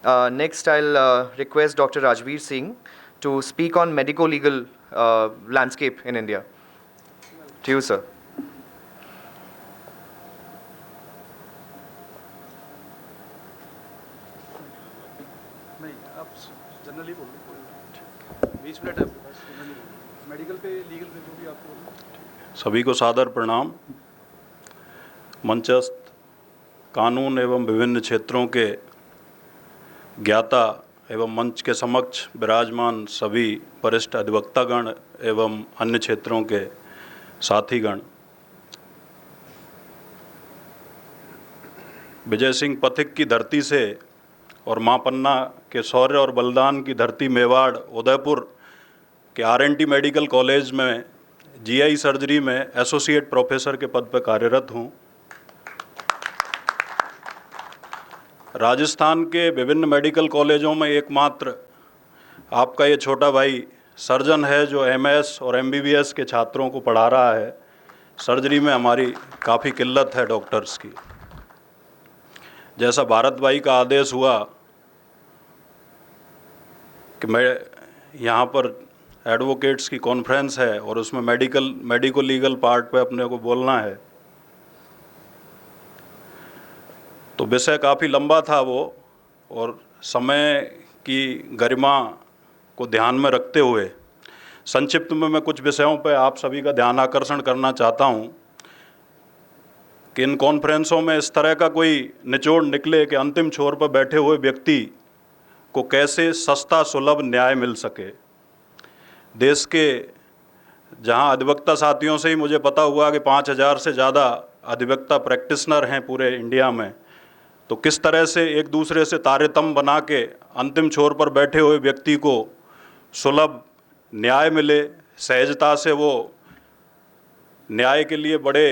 Next, I'll request Dr. Rajveer Singh to speak on medico-legal landscape in India. To you, sir. नहीं, आप generally बोलो, 20 minute है आपके पास, medical पे, legal पे, जो भी आपको बोलना। सभी को सादर प्रणाम। मंचस्थ कानून एवं विभिन्न क्षेत्रों के ज्ञाता एवं मंच के समक्ष विराजमान सभी वरिष्ठ अधिवक्तागण एवं अन्य क्षेत्रों के साथीगण, विजय सिंह पथिक की धरती से और माँ पन्ना के शौर्य और बलिदान की धरती मेवाड़ उदयपुर के आरएनटी मेडिकल कॉलेज में जीआई सर्जरी में एसोसिएट प्रोफेसर के पद पर कार्यरत हूँ। राजस्थान के विभिन्न मेडिकल कॉलेजों में एकमात्र आपका ये छोटा भाई सर्जन है जो एमएस और एमबीबीएस के छात्रों को पढ़ा रहा है। सर्जरी में हमारी काफ़ी किल्लत है डॉक्टर्स की। जैसा भारत भाई का आदेश हुआ कि मैं यहाँ पर एडवोकेट्स की कॉन्फ्रेंस है और उसमें मेडिको लीगल पार्ट पे अपने को बोलना है, तो विषय काफ़ी लंबा था वो, और समय की गरिमा को ध्यान में रखते हुए संक्षिप्त में मैं कुछ विषयों पर आप सभी का ध्यान आकर्षण करना चाहता हूँ कि इन कॉन्फ्रेंसों में इस तरह का कोई निचोड़ निकले कि अंतिम छोर पर बैठे हुए व्यक्ति को कैसे सस्ता सुलभ न्याय मिल सके। देश के जहां अधिवक्ता साथियों से ही मुझे पता हुआ कि 5000 से ज़्यादा अधिवक्ता प्रैक्टिशनर हैं पूरे इंडिया में, तो किस तरह से एक दूसरे से तारतम्य बना के अंतिम छोर पर बैठे हुए व्यक्ति को सुलभ न्याय मिले, सहजता से वो न्याय के लिए बड़े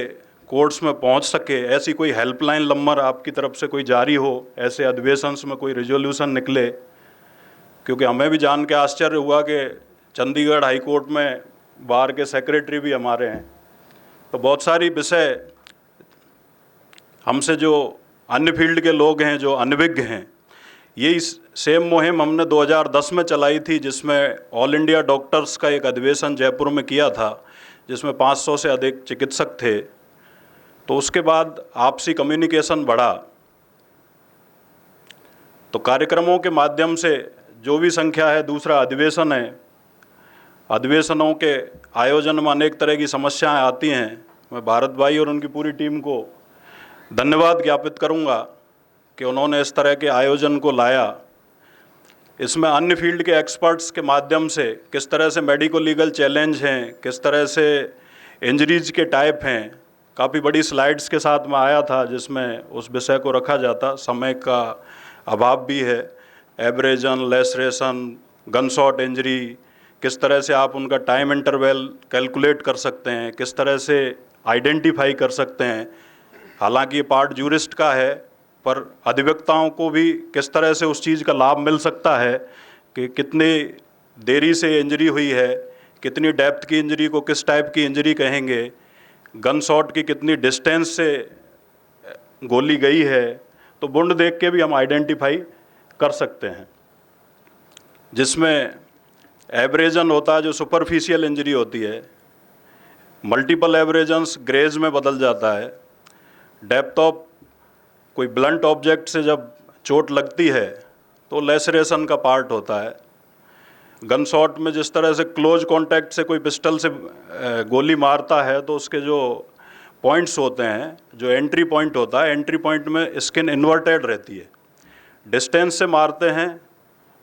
कोर्ट्स में पहुंच सके, ऐसी कोई हेल्पलाइन नंबर आपकी तरफ से कोई जारी हो, ऐसे अधिवेशंस में कोई रिजोल्यूशन निकले। क्योंकि हमें भी जान के आश्चर्य हुआ कि चंडीगढ़ हाई कोर्ट में बार के सेक्रेटरी भी हमारे हैं। तो बहुत सारी विषय हमसे जो अन्य फील्ड के लोग हैं, जो अनभिज्ञ हैं, यही सेम मुहिम हमने 2010 में चलाई थी, जिसमें ऑल इंडिया डॉक्टर्स का एक अधिवेशन जयपुर में किया था, जिसमें 500 से अधिक चिकित्सक थे। तो उसके बाद आपसी कम्युनिकेशन बढ़ा, तो कार्यक्रमों के माध्यम से जो भी संख्या है, दूसरा अधिवेशन है, अधिवेशनों के आयोजन में अनेक तरह की समस्याएं आती हैं। मैं भारत भाई और उनकी पूरी टीम को धन्यवाद ज्ञापित करूंगा कि उन्होंने इस तरह के आयोजन को लाया। इसमें अन्य फील्ड के एक्सपर्ट्स के माध्यम से किस तरह से मेडिको लीगल चैलेंज हैं, किस तरह से इंजरीज के टाइप हैं, काफ़ी बड़ी स्लाइड्स के साथ में आया था जिसमें उस विषय को रखा जाता। समय का अभाव भी है। एब्रेजन, लेसरेशन, गनशॉट इंजरी, किस तरह से आप उनका टाइम इंटरवल कैलकुलेट कर सकते हैं, किस तरह से आइडेंटिफाई कर सकते हैं। हालांकि ये पार्ट जूरिस्ट का है, पर अधिवक्ताओं को भी किस तरह से उस चीज़ का लाभ मिल सकता है कि कितनी देरी से इंजरी हुई है, कितनी डेप्थ की इंजरी को किस टाइप की इंजरी कहेंगे, गन शॉट की कितनी डिस्टेंस से गोली गई है, तो वुंड देख के भी हम आइडेंटिफाई कर सकते हैं। जिसमें एब्रेजन होता है, जो सुपरफिशियल इंजरी होती है, मल्टीपल एब्रेजन्स ग्रेज में बदल जाता है। डेप्थ ऑफ कोई ब्लंट ऑब्जेक्ट से जब चोट लगती है तो लेसरेशन का पार्ट होता है। गन शॉट में जिस तरह से क्लोज कांटेक्ट से कोई पिस्टल से गोली मारता है तो उसके जो पॉइंट्स होते हैं, जो एंट्री पॉइंट होता है, एंट्री पॉइंट में स्किन इन्वर्टेड रहती है। डिस्टेंस से मारते हैं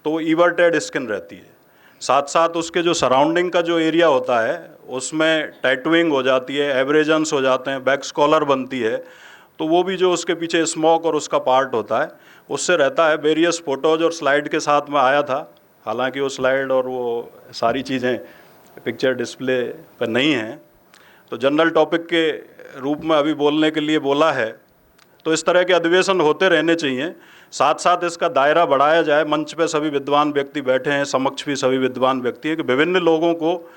तो इवर्टेड स्किन रहती है। साथ साथ उसके जो सराउंडिंग का जो एरिया होता है उसमें टैटूइंग हो जाती है, एब्रेजन्स हो जाते हैं, बैक स्कॉलर बनती है। तो वो भी जो उसके पीछे स्मोक और उसका पार्ट होता है उससे रहता है। वेरियस फोटोज और स्लाइड के साथ में आया था, हालांकि वो स्लाइड और वो सारी चीज़ें पिक्चर डिस्प्ले पर नहीं हैं, तो जनरल टॉपिक के रूप में अभी बोलने के लिए बोला है। तो इस तरह के अधिवेशन होते रहने चाहिए। साथ साथ इसका दायरा बढ़ाया जाए। मंच पे सभी विद्वान व्यक्ति बैठे हैं, समक्ष भी सभी विद्वान व्यक्ति हैं, कि विभिन्न लोगों को,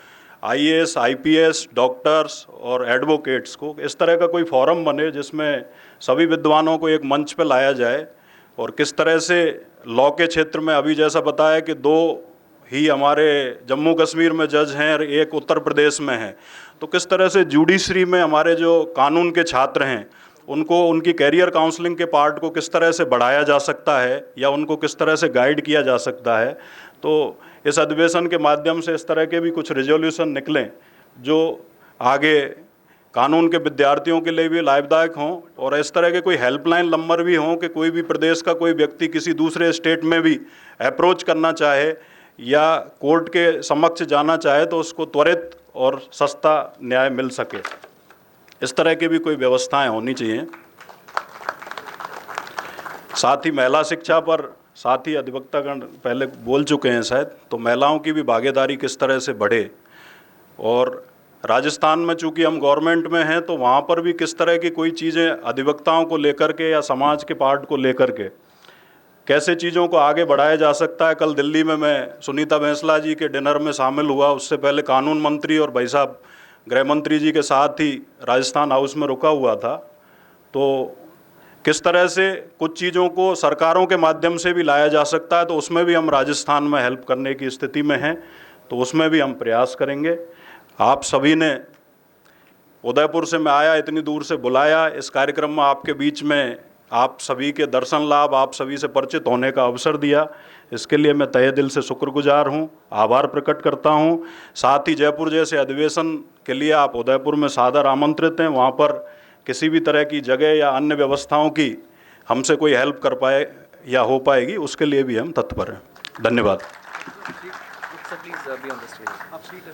आईएएस, आईपीएस, डॉक्टर्स और एडवोकेट्स को इस तरह का कोई फोरम बने जिसमें सभी विद्वानों को एक मंच पे लाया जाए, और किस तरह से लॉ के क्षेत्र में अभी जैसा बताया कि 2 ही हमारे जम्मू कश्मीर में जज हैं और 1 उत्तर प्रदेश में है, तो किस तरह से जुडिशरी में हमारे जो कानून के छात्र हैं उनको उनकी कैरियर काउंसलिंग के पार्ट को किस तरह से बढ़ाया जा सकता है या उनको किस तरह से गाइड किया जा सकता है। तो इस अधिवेशन के माध्यम से इस तरह के भी कुछ रिजोल्यूशन निकलें जो आगे कानून के विद्यार्थियों के लिए भी लाभदायक हों, और इस तरह के कोई हेल्पलाइन नंबर भी हों कि कोई भी प्रदेश का कोई व्यक्ति किसी दूसरे स्टेट में भी अप्रोच करना चाहे या कोर्ट के समक्ष जाना चाहे तो उसको त्वरित और सस्ता न्याय मिल सके। इस तरह की भी कोई व्यवस्थाएं होनी चाहिए। साथ ही महिला शिक्षा पर साथ ही अधिवक्तागण पहले बोल चुके हैं शायद, तो महिलाओं की भी भागीदारी किस तरह से बढ़े, और राजस्थान में चूंकि हम गवर्नमेंट में हैं तो वहाँ पर भी किस तरह की कोई चीज़ें अधिवक्ताओं को लेकर के या समाज के पार्ट को लेकर के कैसे चीज़ों को आगे बढ़ाया जा सकता है। कल दिल्ली में मैं सुनीता बैंसला जी के डिनर में शामिल हुआ, उससे पहले कानून मंत्री और भाई साहब गृह मंत्री जी के साथ ही राजस्थान हाउस में रुका हुआ था। तो किस तरह से कुछ चीज़ों को सरकारों के माध्यम से भी लाया जा सकता है, तो उसमें भी हम राजस्थान में हेल्प करने की स्थिति में हैं, तो उसमें भी हम प्रयास करेंगे। आप सभी ने उदयपुर से मैं आया, इतनी दूर से बुलाया, इस कार्यक्रम में आपके बीच में आप सभी के दर्शन लाभ, आप सभी से परिचित होने का अवसर दिया, इसके लिए मैं तहे दिल से शुक्रगुजार हूँ, आभार प्रकट करता हूँ। साथ ही जयपुर जैसे अधिवेशन के लिए आप उदयपुर में सादर आमंत्रित हैं, वहाँ पर किसी भी तरह की जगह या अन्य व्यवस्थाओं की हमसे कोई हेल्प कर पाए या हो पाएगी उसके लिए भी हम तत्पर हैं। धन्यवाद। Sir, please be on the stage. आप सीट है